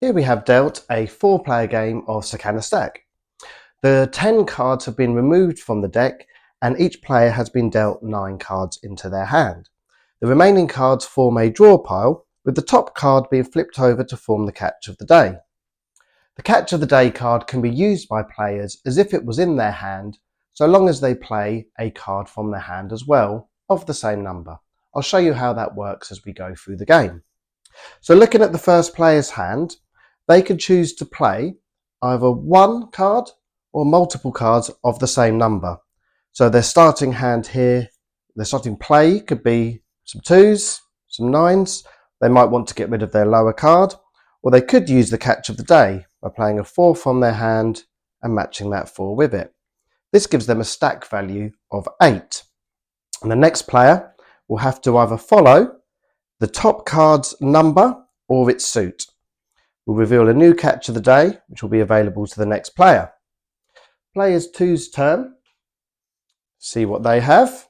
Here we have dealt a 4-player game of Sakana Stack. The 10 cards have been removed from the deck and each player has been dealt 9 cards into their hand. The remaining cards form a draw pile, with the top card being flipped over to form the catch of the day. The catch of the day card can be used by players as if it was in their hand, so long as they play a card from their hand as well, of the same number. I'll show you how that works as we go through the game. So looking at the first player's hand, they can choose to play either one card or multiple cards of the same number. So their starting hand here, their starting play could be some 2s, some 9s. They might want to get rid of their lower card, or they could use the catch of the day by playing a 4 from their hand and matching that 4 with it. This gives them a stack value of 8. And the next player will have to either follow the top card's number or its suit. We'll reveal a new catch of the day, which will be available to the next player. Players 2's turn. See what they have.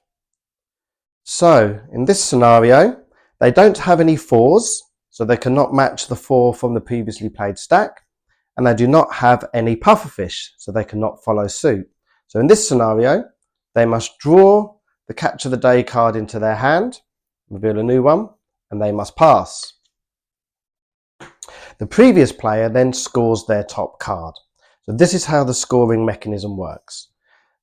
So, in this scenario, they don't have any 4s, so they cannot match the 4 from the previously played stack, and they do not have any pufferfish, so they cannot follow suit. So in this scenario, they must draw the catch of the day card into their hand, reveal a new one, and they must pass. The previous player then scores their top card. So this is how the scoring mechanism works.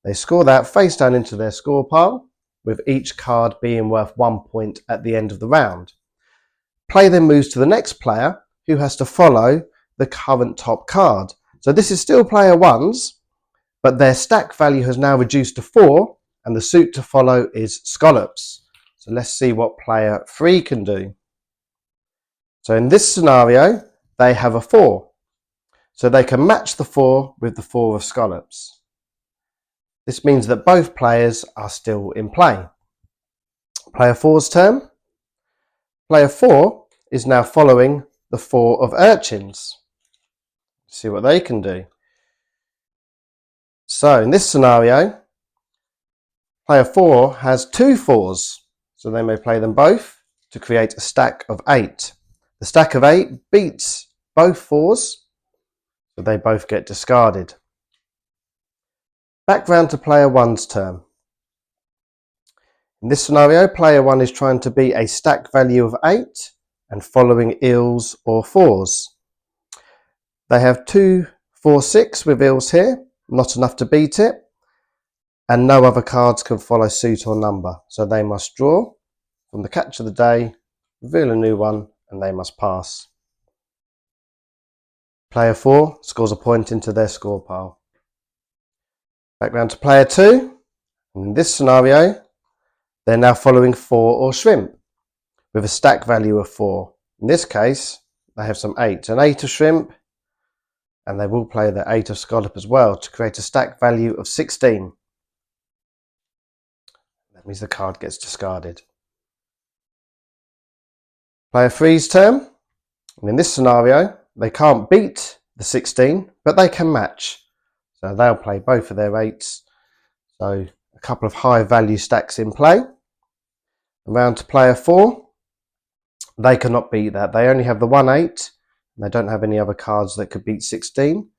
They score that face down into their score pile, with each card being worth 1 point at the end of the round. Play then moves to the next player, who has to follow the current top card. So this is still player 1's, but their stack value has now reduced to 4, and the suit to follow is scallops. So let's see what player 3 can do. So in this scenario, they have a 4. So they can match the 4 with the 4 of scallops. This means that both players are still in play. Player 4's turn. Player 4 is now following the 4 of urchins. See what they can do. So in this scenario, player 4 has 2 4s. So they may play them both to create a stack of 8. The stack of 8 beats both 4s, so they both get discarded. Back round to player 1's turn. In this scenario, player 1 is trying to beat a stack value of 8 and following eels or 4s. They have 2 4 6 with eels here, not enough to beat it, and no other cards can follow suit or number, so they must draw from the catch of the day, reveal a new one, and they must pass. Player 4 scores a point into their score pile. Back round to player 2. And in this scenario, they're now following 4 or shrimp with a stack value of 4. In this case, they have some 8. An 8 of shrimp, and they will play their 8 of scallop as well to create a stack value of 16. That means the card gets discarded. Player 3's turn. And in this scenario, they can't beat the 16, but they can match. So they'll play both of their 8s. So a couple of high value stacks in play. Around to player 4. They cannot beat that. They only have the 1 8. And they don't have any other cards that could beat 16.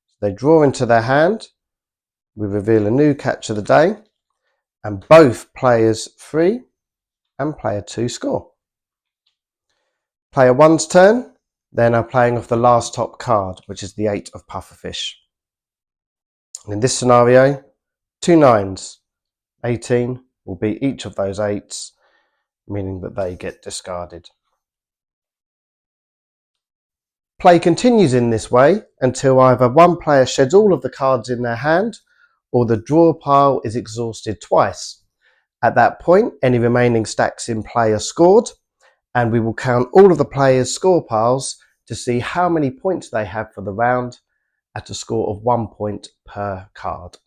So they draw into their hand. We reveal a new catch of the day. And both players 3 and player 2 score. Player 1's turn. They're now playing off the last top card, which is the 8 of pufferfish. And in this scenario, 2 9s, 18 will beat each of those 8s, meaning that they get discarded. Play continues in this way until either one player sheds all of the cards in their hand or the draw pile is exhausted twice. At that point, any remaining stacks in play are scored, and we will count all of the players' score piles to see how many points they have for the round at a score of 1 point per card.